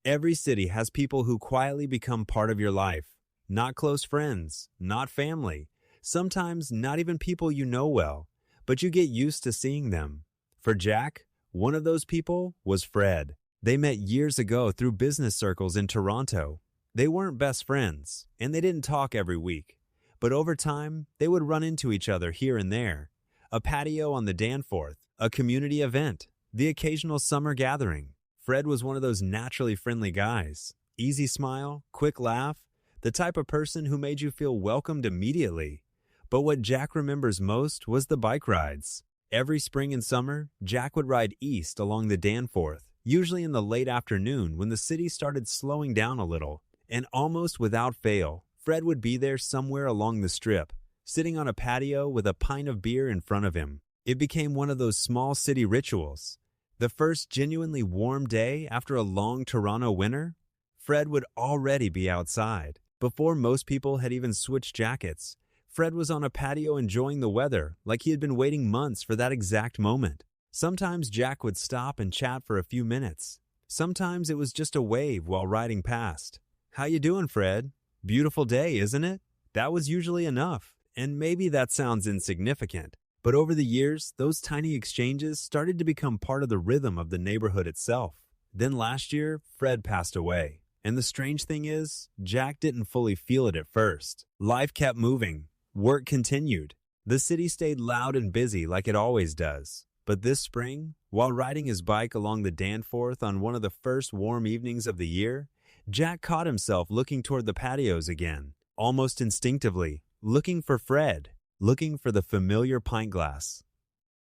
Every city has people who quietly become part of your life. Not close friends, not family, sometimes not even people you know well, but you get used to seeing them. For Jack, one of those people was Fred. They met years ago through business circles in Toronto. They weren't best friends, and they didn't talk every week. But over time, they would run into each other here and there. A patio on the Danforth, a community event, the occasional summer gathering. Fred was one of those naturally friendly guys. Easy smile, quick laugh, the type of person who made you feel welcomed immediately. But what Jack remembers most was the bike rides. Every spring and summer, Jack would ride east along the Danforth, usually in the late afternoon when the city started slowing down a little. And almost without fail, Fred would be there somewhere along the strip, sitting on a patio with a pint of beer in front of him. It became one of those small city rituals. The first genuinely warm day after a long Toronto winter, Fred would already be outside. Before most people had even switched jackets, Fred was on a patio enjoying the weather like he had been waiting months for that exact moment. Sometimes Jack would stop and chat for a few minutes. Sometimes it was just a wave while riding past. "How you doing, Fred? Beautiful day, isn't it?" That was usually enough, and maybe that sounds insignificant. But over the years, those tiny exchanges started to become part of the rhythm of the neighborhood itself. Then last year, Fred passed away. And the strange thing is, Jack didn't fully feel it at first. Life kept moving. Work continued. The city stayed loud and busy like it always does. But this spring, while riding his bike along the Danforth on one of the first warm evenings of the year, Jack caught himself looking toward the patios again, almost instinctively, looking for Fred. Looking for the familiar pint glass,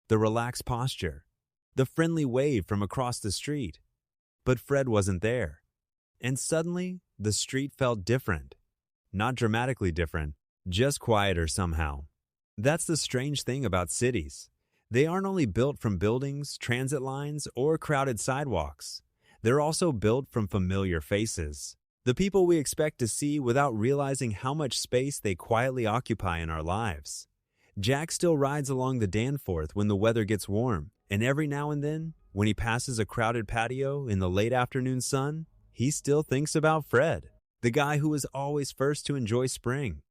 the relaxed posture, the friendly wave from across the street. But Fred wasn't there. And suddenly, the street felt different. Not dramatically different, just quieter somehow. That's the strange thing about cities. They aren't only built from buildings, transit lines, or crowded sidewalks. They're also built from familiar faces. The people we expect to see without realizing how much space they quietly occupy in our lives. Jack still rides along the Danforth when the weather gets warm, and every now and then, when he passes a crowded patio in the late afternoon sun, he still thinks about Fred, the guy who was always first to enjoy spring,